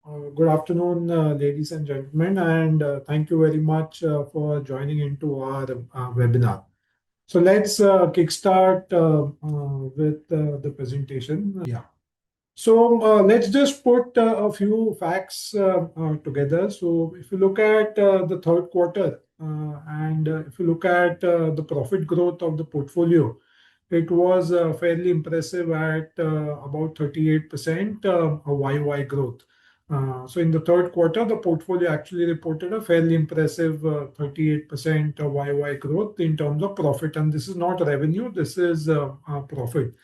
Good afternoon, ladies and gentlemen, and thank you very much for joining into our webinar. So let's kickstart with the presentation. Yeah. So let's just put a few facts together. So if you look at the third quarter and if you look at the profit growth of the portfolio, it was fairly impressive at about 38% YY growth. So in the third quarter, the portfolio actually reported a fairly impressive 38% YY growth in terms of profit. And this is not revenue, this is profit.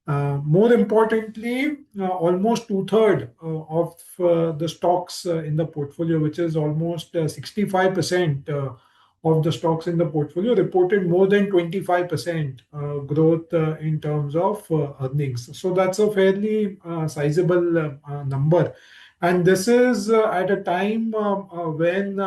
More importantly, almost two-thirds of the stocks in the portfolio, which is almost 65% of the stocks in the portfolio, reported more than 25% growth in terms of earnings. So that's a fairly sizable number. And this is at a time when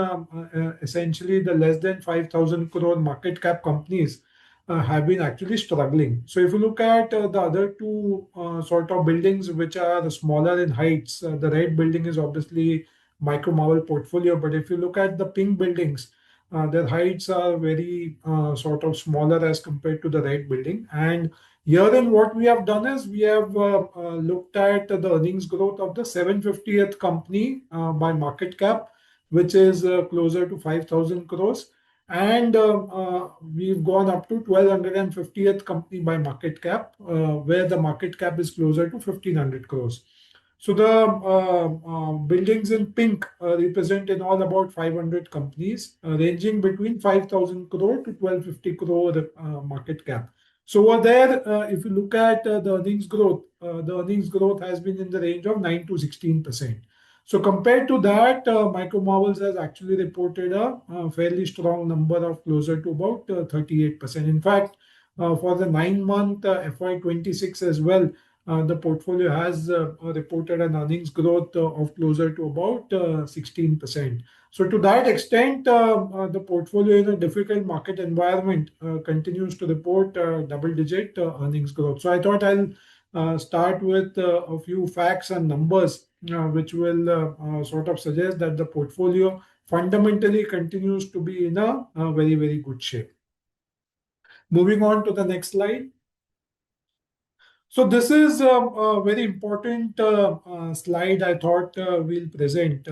essentially the less than 5,000 crore market cap companies have been actually struggling. So if you look at the other two sort of buildings which are smaller in heights, the red building is obviously Micro Marvel portfolio. But if you look at the pink buildings, their heights are very sort of smaller as compared to the red building. And herein what we have done is we have looked at the earnings growth of the 750th company by market cap, which is closer to 5,000 crores. And we've gone up to 1250th company by market cap, where the market cap is closer to 1500 crores. So the buildings in pink represent in all about 500 companies, ranging between 5,000 crore to 1250 crore market cap. So over there, if you look at the earnings growth has been in the range of 9 to 16%. So compared to that, Micro Marvels has actually reported a fairly strong number of closer to about 38%. In fact, for the 9-month FY26 as well, the portfolio has reported an earnings growth of closer to about 16%. So to that extent, the portfolio in a difficult market environment continues to report double-digit earnings growth. So I thought I'll start with a few facts and numbers which will sort of suggest that the portfolio fundamentally continues to be in a very, very good shape. Moving on to the next slide. So this is a very important slide I thought we'll present.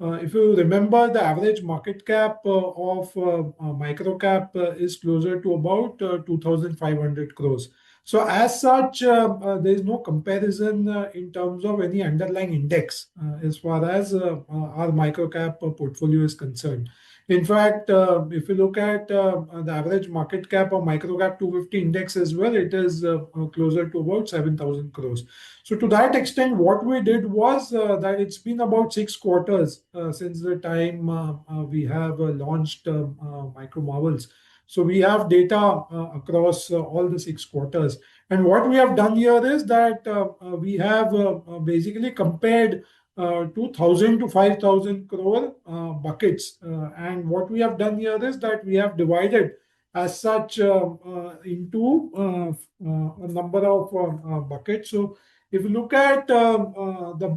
If you remember, the average market cap of Microcap is closer to about 2,500 crores. So as such, there is no comparison in terms of any underlying index as far as our Microcap portfolio is concerned. In fact, if you look at the average market cap of Microcap 250 index as well, it is closer to about 7,000 crores. So to that extent, what we did was that it's been about 6 quarters since the time we have launched Micro Marvels. So we have data across all the 6 quarters. And what we have done here is that we have basically compared 2,000 to 5,000 crore buckets. And what we have done here is that we have divided as such into a number of buckets. So if you look at the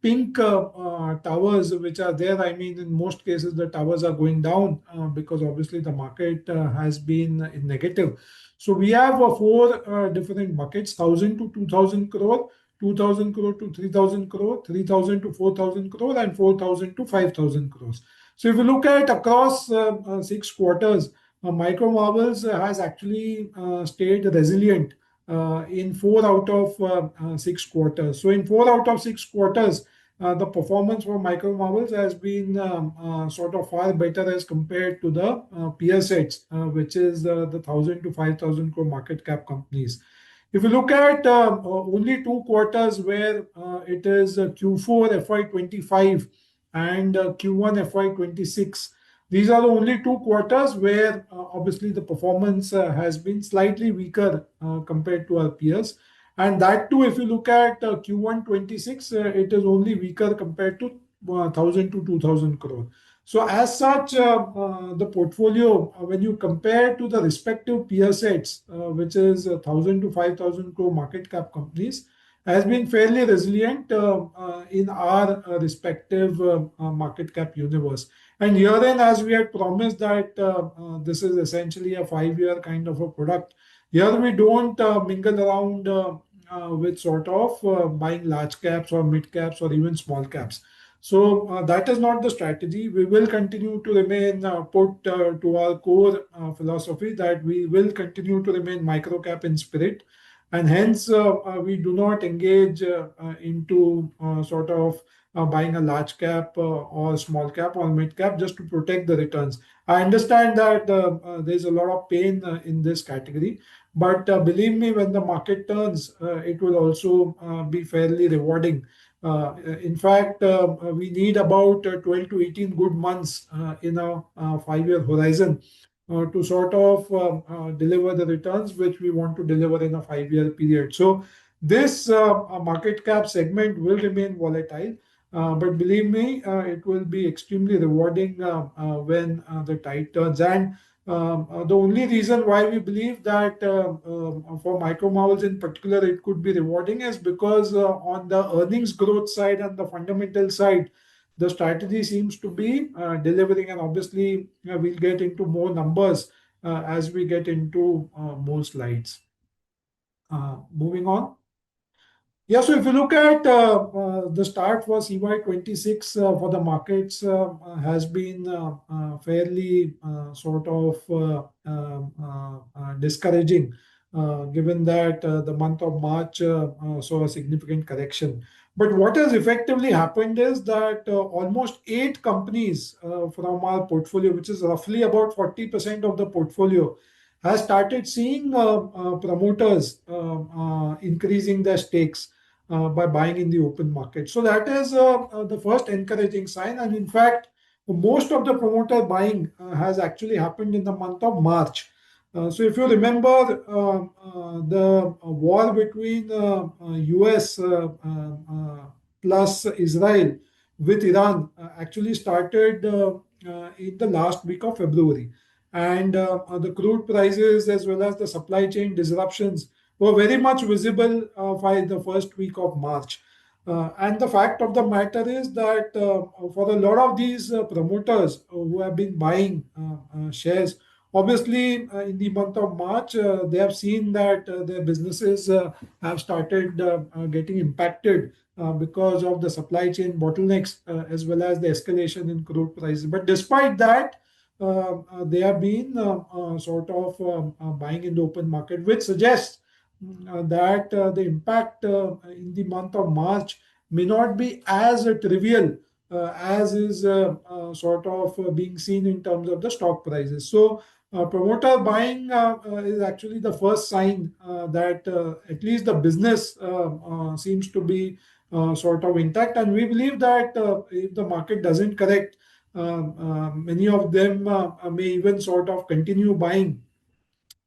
pink towers which are there, I mean, in most cases, the towers are going down because obviously the market has been in negative. So we have four different buckets: 1,000 to 2,000 crore, 2,000 crore to 3,000 crore, 3,000 to 4,000 crore, and 4,000 to 5,000 crores. So if you look at across 6 quarters, Micro Marvels has actually stayed resilient in 4 out of 6 quarters. So in 4 out of 6 quarters, the performance for Micro Marvels has been sort of far better as compared to the peer sets, which is the 1,000 to 5,000 crore market cap companies. If you look at only 2 quarters where it is Q4 FY25 and Q1 FY26, these are the only 2 quarters where obviously the performance has been slightly weaker compared to our peers. And that too, if you look at Q1 26, it is only weaker compared to 1,000 to 2,000 crore. So as such, the portfolio, when you compare to the respective peer sets, which is 1,000 to 5,000 crore market cap companies, has been fairly resilient in our respective market cap universe. And herein, as we had promised that this is essentially a 5-year kind of a product, here we don't mingle around with sort of buying large caps or mid caps or even small caps. So that is not the strategy. We will continue to remain put to our core philosophy that we will continue to remain micro cap in spirit, and hence we do not engage into sort of buying a large cap or small cap or mid cap just to protect the returns. I understand that there's a lot of pain in this category, but believe me, when the market turns, it will also be fairly rewarding. In fact, we need about 12 to 18 good months in a 5-year horizon to sort of deliver the returns which we want to deliver in a 5-year period. So this market cap segment will remain volatile, but believe me, it will be extremely rewarding when the tide turns. And the only reason why we believe that for micro marvels in particular it could be rewarding is because on the earnings growth side and the fundamental side, the strategy seems to be delivering. And obviously, we'll get into more numbers as we get into more slides. Moving on. Yeah, so if you look at the start for CY26 for the markets has been fairly sort of discouraging, given that the month of March saw a significant correction. But what has effectively happened is that almost 8 companies from our portfolio, which is roughly about 40% of the portfolio, has started seeing promoters increasing their stakes by buying in the open market. So that is the first encouraging sign. And in fact, most of the promoter buying has actually happened in the month of March. So if you remember, the war between US plus Israel with Iran actually started in the last week of February. And the crude prices as well as the supply chain disruptions were very much visible by the first week of March. And the fact of the matter is that for a lot of these promoters who have been buying shares, obviously in the month of March, they have seen that their businesses have started getting impacted because of the supply chain bottlenecks as well as the escalation in crude prices. But despite that, they have been sort of buying in the open market, which suggests that the impact in the month of March may not be as trivial as is sort of being seen in terms of the stock prices. So, promoter buying is actually the first sign that at least the business seems to be sort of intact. And we believe that if the market doesn't correct, many of them may even sort of continue buying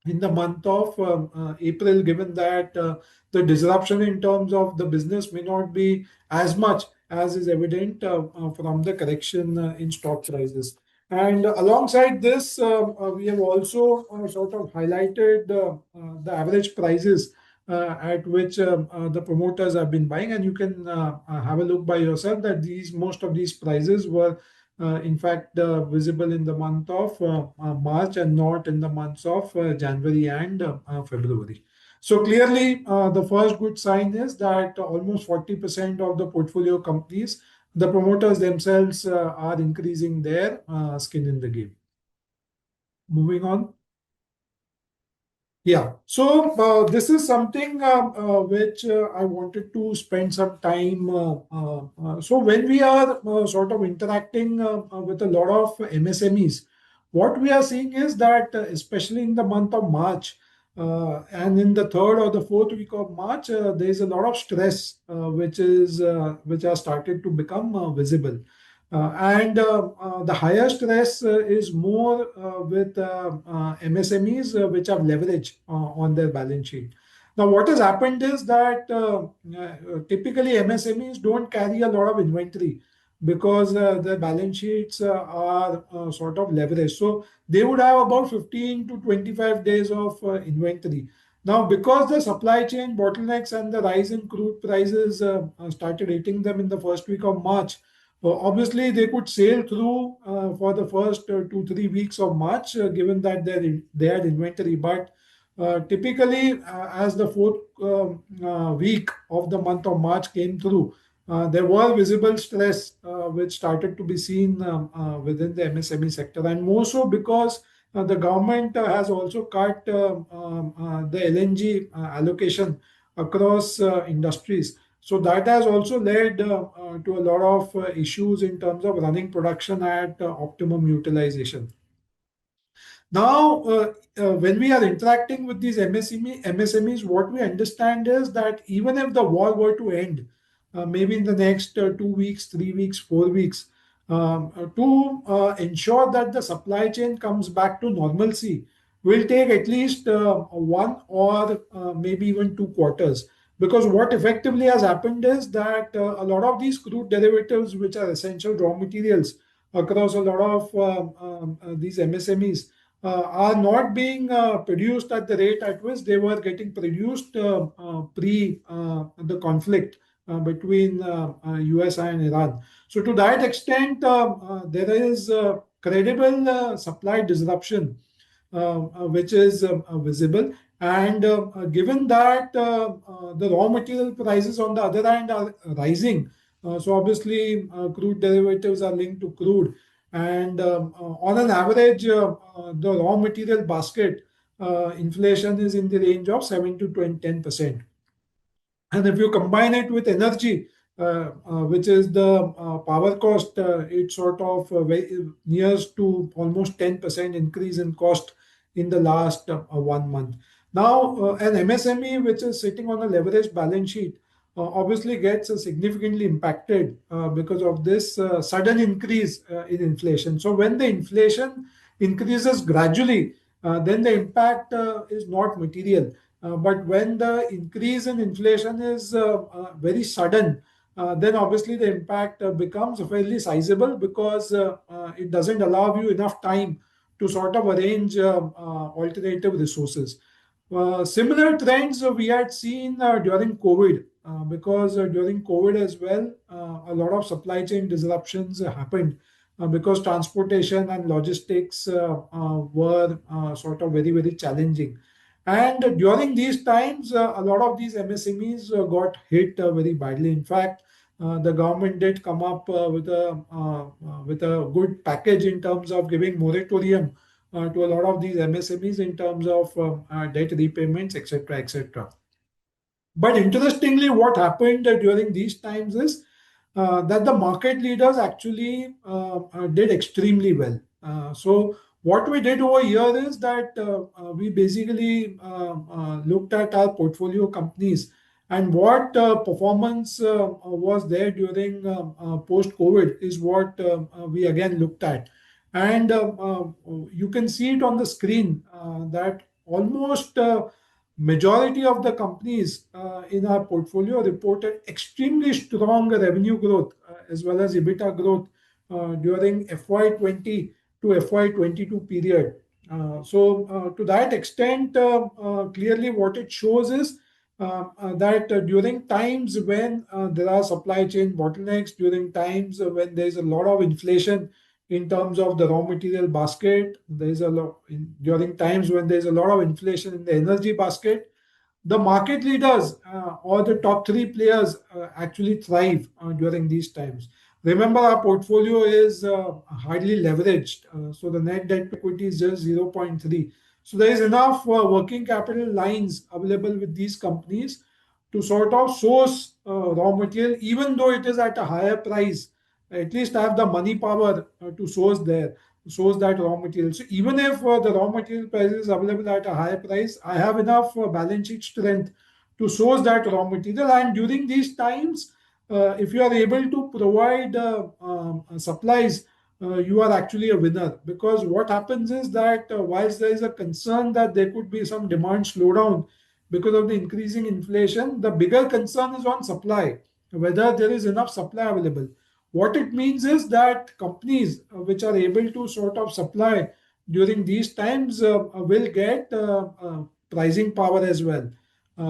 in the month of April, given that the disruption in terms of the business may not be as much as is evident from the correction in stock prices. And alongside this, we have also sort of highlighted the average prices at which the promoters have been buying, and you can have a look by yourself that these most of these prices were in fact visible in the month of March and not in the months of January and February. So clearly, the first good sign is that almost 40% of the portfolio companies, the promoters themselves are increasing their skin in the game. Moving on. Yeah, so this is something which I wanted to spend some time. So when we are sort of interacting with a lot of MSMEs, what we are seeing is that especially in the month of March and in the third or the fourth week of March, there is a lot of stress which has started to become visible. And the higher stress is more with MSMEs which have leverage on their balance sheet. Now, what has happened is that typically MSMEs don't carry a lot of inventory because their balance sheets are sort of leveraged. So they would have about 15 to 25 days of inventory. Now, because the supply chain bottlenecks and the rise in crude prices started hitting them in the first week of March, obviously they could sail through for the first 2 3 weeks of March, given that they had inventory. But typically, as the fourth week of the month of March came through, there was visible stress which started to be seen within the MSME sector, and more so because the government has also cut the LNG allocation across industries. So that has also led to a lot of issues in terms of running production at optimum utilization. Now, when we are interacting with these MSMEs, what we understand is that even if the war were to end, maybe in the next 2 weeks, 3 weeks, 4 weeks, to ensure that the supply chain comes back to normalcy, will take at least one or maybe even 2 quarters. Because what effectively has happened is that a lot of these crude derivatives, which are essential raw materials across a lot of these MSMEs, are not being produced at the rate at which they were getting produced pre the conflict between US and Iran. So, to that extent, there is credible supply disruption which is visible. And given that the raw material prices on the other hand are rising, so obviously crude derivatives are linked to crude. And on an average, the raw material basket inflation is in the range of 7 to 10%. And if you combine it with energy, which is the power cost, it sort of nears to almost 10% increase in cost in the last 1 month. Now, an MSME which is sitting on a leveraged balance sheet obviously gets significantly impacted because of this sudden increase in inflation. So, when the inflation increases gradually, then the impact is not material. But when the increase in inflation is very sudden, then obviously the impact becomes fairly sizable, because it doesn't allow you enough time to sort of arrange alternative resources. Similar trends we had seen during COVID, because during COVID as well, a lot of supply chain disruptions happened because transportation and logistics were sort of very, very challenging. And during these times, a lot of these MSMEs got hit very badly. In fact, the government did come up with a good package in terms of giving moratorium to a lot of these MSMEs in terms of debt repayments, etc., etc. But interestingly, what happened during these times is that the market leaders actually did extremely well. So what we did over here is that we basically looked at our portfolio companies and what performance was there during post-COVID is what we again looked at. And you can see it on the screen that almost majority of the companies in our portfolio reported extremely strong revenue growth as well as EBITDA growth during FY20 to FY22 period. To that extent, clearly what it shows is that during times when there are supply chain bottlenecks, during times when there is a lot of inflation in terms of the raw material basket, there is a lot during times when there is a lot of inflation in the energy basket, the market leaders or the top three players actually thrive during these times. Remember, our portfolio is hardly leveraged, so the net debt to equity is just 0.3. So there is enough working capital lines available with these companies to sort of source raw material, even though it is at a higher price. At least have the money power to source that raw material. So even if the raw material price is available at a higher price, I have enough balance sheet strength to source that raw material. And during these times, if you are able to provide supplies, you are actually a winner. Because what happens is that whilst there is a concern that there could be some demand slowdown because of the increasing inflation, the bigger concern is on supply, whether there is enough supply available. What it means is that companies which are able to sort of supply during these times will get pricing power as well.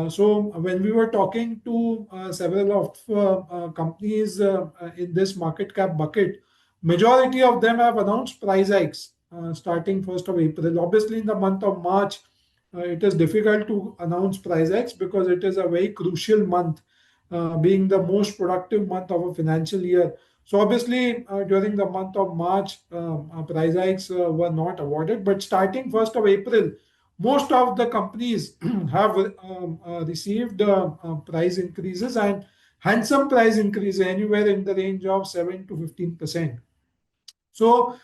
So when we were talking to several of companies in this market cap bucket, majority of them have announced price hikes starting 1st of April. Obviously, in the month of March, it is difficult to announce price hikes because it is a very crucial month, being the most productive month of a financial year. So obviously, during the month of March, price hikes were not awarded. But starting 1st of April, most of the companies have received price increases, and handsome price increases anywhere in the range of 7 to 15%. So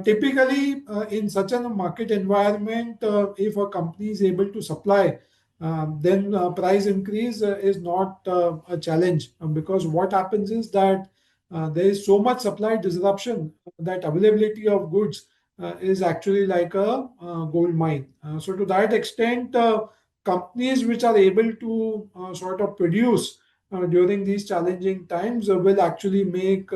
typically, in such a market environment, if a company is able to supply, then price increase is not a challenge, because what happens is that there is so much supply disruption that availability of goods is actually like a gold mine. So to that extent, companies which are able to sort of produce during these challenging times will actually make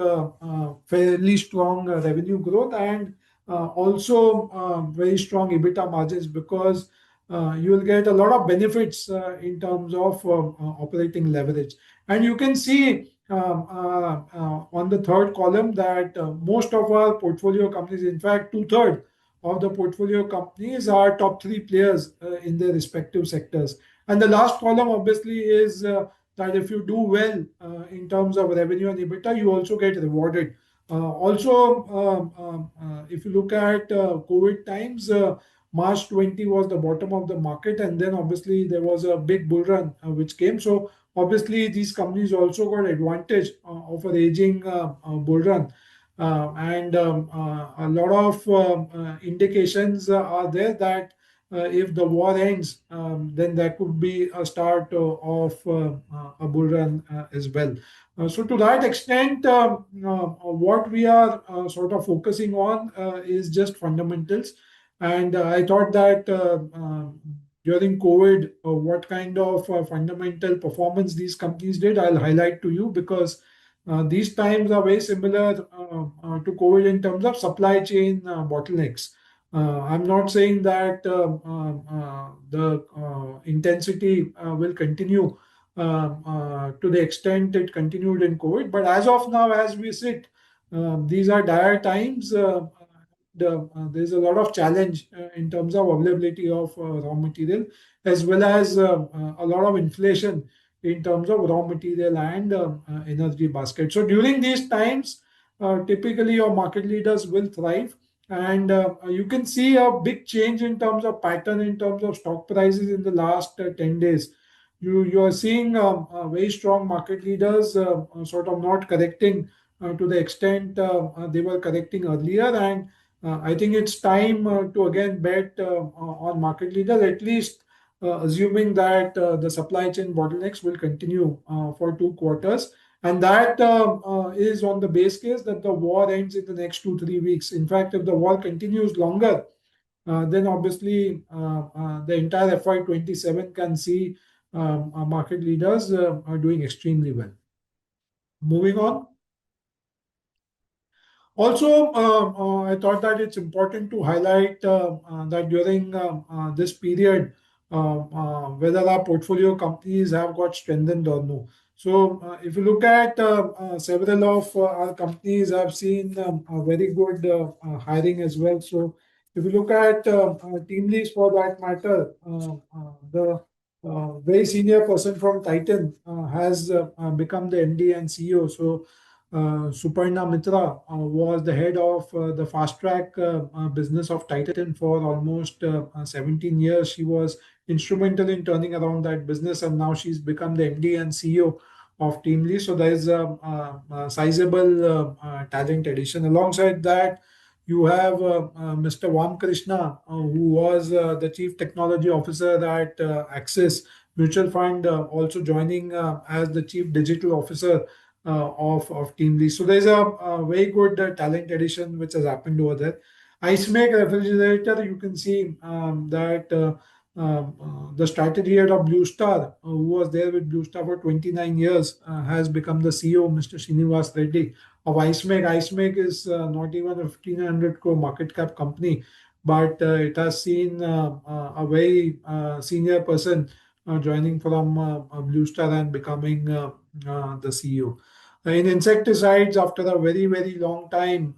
fairly strong revenue growth, and also very strong EBITDA margins, because you will get a lot of benefits in terms of operating leverage. And you can see on the third column that most of our portfolio companies, in fact, two-thirds of the portfolio companies are top three players in their respective sectors. And the last column obviously is that if you do well in terms of revenue and EBITDA, you also get rewarded. If you look at COVID times, March 20 was the bottom of the market, and then obviously there was a big bull run which came. So obviously these companies also got advantage of a raging bull run. And a lot of indications are there that if the war ends, then there could be a start of a bull run as well. So to that extent, what we are sort of focusing on is just fundamentals. And I thought that during COVID, what kind of fundamental performance these companies did, I'll highlight to you, because these times are very similar to COVID in terms of supply chain bottlenecks. I'm not saying that the intensity will continue to the extent it continued in COVID, but as of now, as we sit, these are dire times. There's a lot of challenge in terms of availability of raw material, as well as a lot of inflation in terms of raw material and energy basket. So during these times, typically your market leaders will thrive, and you can see a big change in terms of pattern in terms of stock prices in the last 10 days. You are seeing very strong market leaders sort of not correcting to the extent they were correcting earlier, and I think it's time to again bet on market leaders, at least assuming that the supply chain bottlenecks will continue for 2 quarters. And that is on the base case that the war ends in the next 2, 3 weeks. In fact, if the war continues longer, then obviously the entire FY27 can see market leaders are doing extremely well. Moving on. Also, I thought that it's important to highlight that during this period, whether our portfolio companies have got strengthened or no. So, if you look at several of our companies have seen a very good hiring as well. So, if you look at team leads for that matter, the very senior person from Titan has become the MD and CEO. So, Suparna Mitra was the head of the fast track business of Titan for almost 17 years. She was instrumental in turning around that business, and now she's become the MD and CEO of Teamly. So there is a sizable talent addition. Alongside that, you have Mr. Vam Krishna, who was the Chief Technology Officer at Axis Mutual Fund, also joining as the Chief Digital Officer of Teamly. So there's a very good talent addition which has happened over there. Ice Make Refrigerator, you can see that the strategy head of Blue Star, who was there with Blue Star for 29 years, has become the CEO, Mr. Srinivas Reddy of Ice Make. Ice Make is not even a 1,500 crore market cap company, but it has seen a very senior person joining from Blue Star and becoming the CEO. In insecticides, after a very, very long time,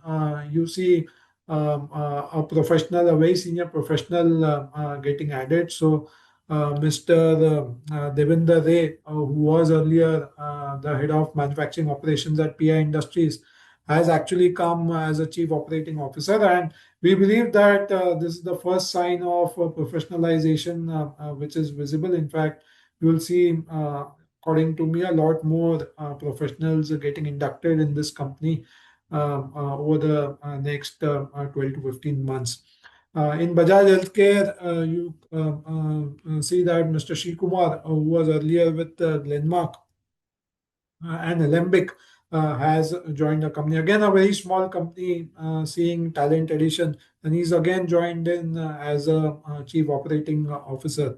you see a professional, a very senior professional getting added. So, Mr. Devinder Ray, who was earlier the head of manufacturing operations at PI Industries, has actually come as a chief operating officer. And we believe that this is the first sign of professionalization which is visible. In fact, you will see, according to me, a lot more professionals getting inducted in this company over the next 12 to 15 months. In Bajaj Healthcare, you see that Mr. Shikumar, who was earlier with Glenmark and Alembic, has joined the company. Again, a very small company seeing talent addition, and he's again joined in as a chief operating officer.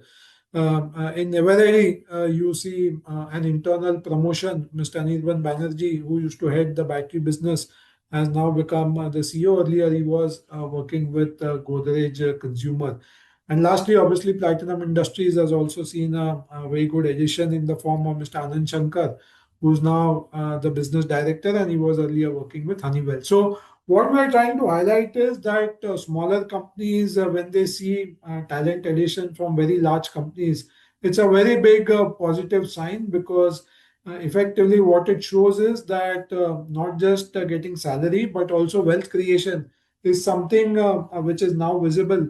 In Eveready, you see an internal promotion. Mr. Anirban Banerjee, who used to head the battery business, has now become the CEO. Earlier, he was working with Godrej Consumer. And lastly, obviously, Platinum Industries has also seen a very good addition in the form of Mr. Anand Shankar, who's now the business director, and he was earlier working with Honeywell. So, what we're trying to highlight is that smaller companies, when they see talent addition from very large companies, it's a very big positive sign, because effectively what it shows is that not just getting salary, but also wealth creation is something which is now visible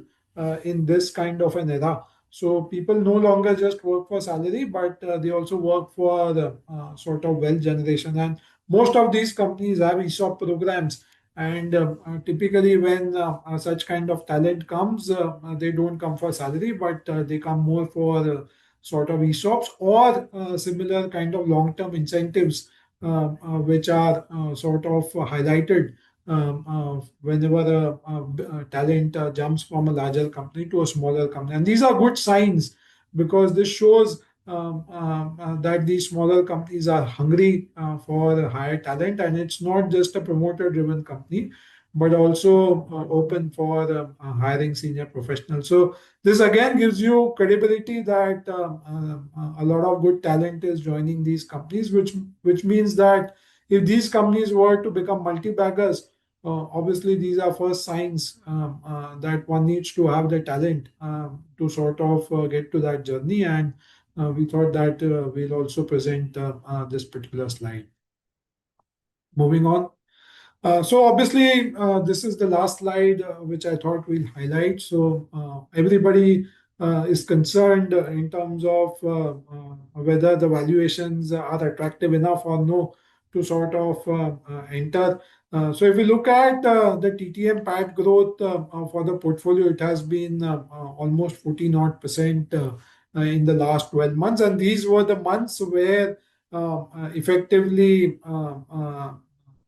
in this kind of an era. So people no longer just work for salary, but they also work for the sort of wealth generation. And most of these companies have ESOP programs. And typically, when such kind of talent comes, they don't come for salary, but they come more for sort of ESOPs or similar kind of long-term incentives, which are sort of highlighted whenever a talent jumps from a larger company to a smaller company. And these are good signs, because this shows that these smaller companies are hungry for higher talent, and it's not just a promoter driven company, but also open for hiring senior professionals. So this again gives you credibility that a lot of good talent is joining these companies, which means that if these companies were to become multi-baggers, obviously these are first signs that one needs to have the talent to sort of get to that journey. And we thought that we'll also present this particular slide. Moving on. So obviously, this is the last slide which I thought we'll highlight. So everybody is concerned in terms of whether the valuations are attractive enough or no to sort of enter. So if we look at the TTM PAT growth for the portfolio, it has been almost 14 odd percent in the last 12 months. And these were the months where effectively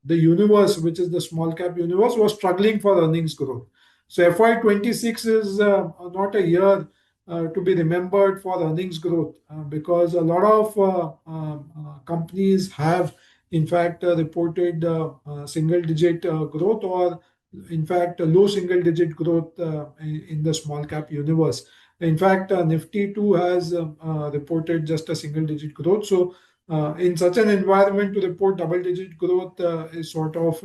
the universe, which is the small cap universe, was struggling for earnings growth. So FY26 is not a year to be remembered for earnings growth, because a lot of companies have, in fact, reported single digit growth, or in fact, low single digit growth in the small cap universe. In fact, Nifty too has reported just a single digit growth. So in such an environment, to report double-digit growth is sort of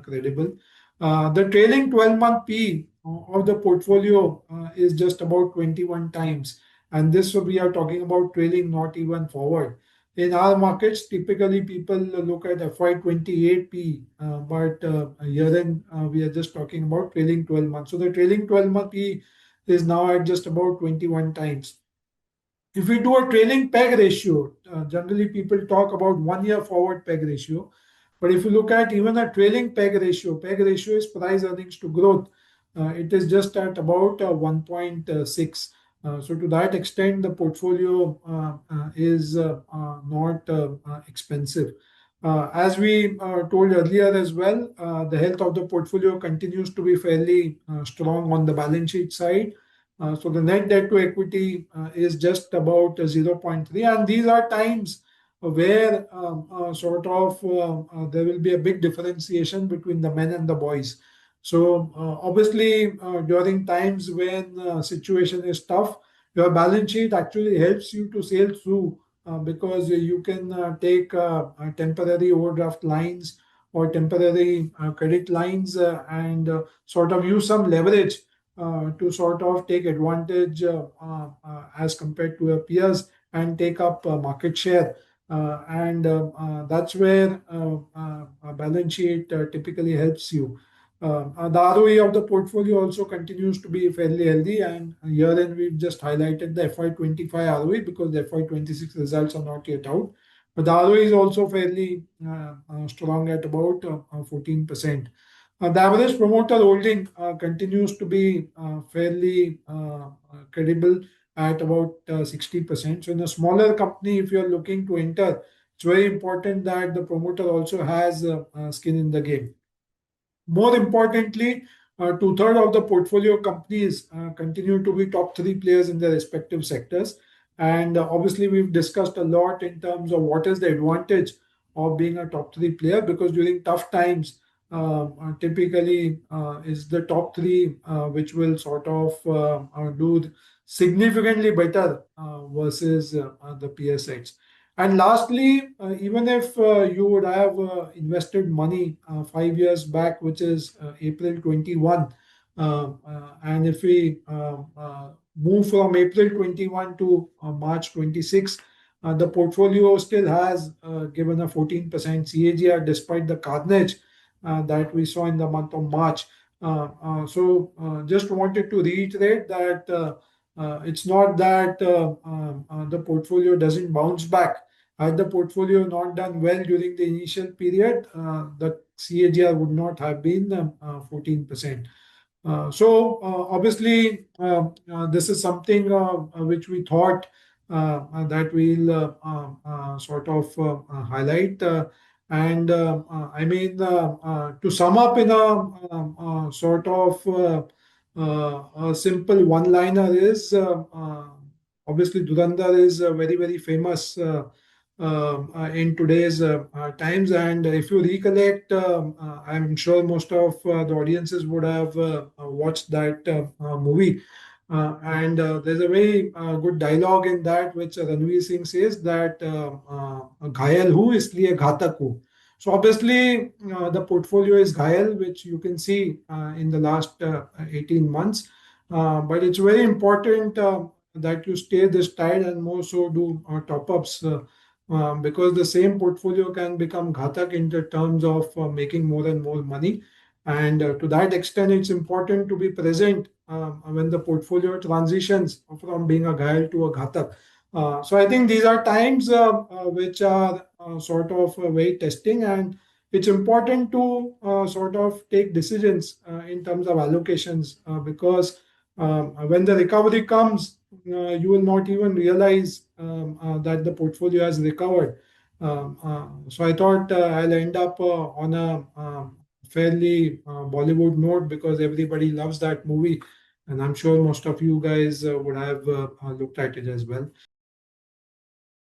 credible. The trailing 12-month P of the portfolio is just about 21 times. And this we are talking about trailing, not even forward. In our markets, typically people look at FY28 P, but here then we are just talking about trailing 12 months. So the trailing 12-month P is now at just about 21 times. If we do a trailing peg ratio, generally people talk about 1 year forward peg ratio. But if you look at even a trailing peg ratio is price earnings to growth. It is just at about 1.6. So to that extent, the portfolio is not expensive. As we told earlier as well, the health of the portfolio continues to be fairly strong on the balance sheet side. So the net debt to equity is just about 0.3, and these are times where sort of there will be a big differentiation between the men and the boys. So obviously, during times when situation is tough, your balance sheet actually helps you to sail through because you can take temporary overdraft lines or temporary credit lines and sort of use some leverage to sort of take advantage as compared to your peers and take up market share. And that's where a balance sheet typically helps you. The ROE of the portfolio also continues to be fairly healthy, and herein we've just highlighted the FY25 ROE because the FY26 results are not yet out. But the ROE is also fairly strong at about 14%. The average promoter holding continues to be fairly credible at about 60%. So in a smaller company, if you're looking to enter, it's very important that the promoter also has skin in the game. More importantly, two-thirds of the portfolio companies continue to be top three players in their respective sectors. And obviously, we've discussed a lot in terms of what is the advantage of being a top three player because during tough times, typically is the top three which will sort of do significantly better versus the peer sets. And lastly, even if you would have invested money 5 years back, which is April 21, and if we move from April 21 to March 26, the portfolio still has given a 14% CAGR despite the carnage that we saw in the month of March. So just wanted to reiterate that it's not that the portfolio doesn't bounce back. Had the portfolio not done well during the initial period, the CAGR would not have been 14%. So obviously, this is something which we thought that we'll sort of highlight. I mean, to sum up in a sort of a simple one-liner is obviously Durandar is very, very famous in today's times. And if you recollect, I'm sure most of the audiences would have watched that movie. And there's a very good dialogue in that, which Ranveer Singh says that "Ghayal hu, isliye ghatak hu." So obviously, the portfolio is ghayal, which you can see in the last 18 months. But it's very important that you stay this tight and more so do top-ups because the same portfolio can become ghatak in the terms of making more and more money. And to that extent, it's important to be present when the portfolio transitions from being a ghayal to a ghatak. So I think these are times which are sort of very testing, and it's important to sort of take decisions in terms of allocations because when the recovery comes, you will not even realize that the portfolio has recovered. So I thought I'll end up on a fairly Bollywood note because everybody loves that movie, and I'm sure most of you guys would have looked at it as well.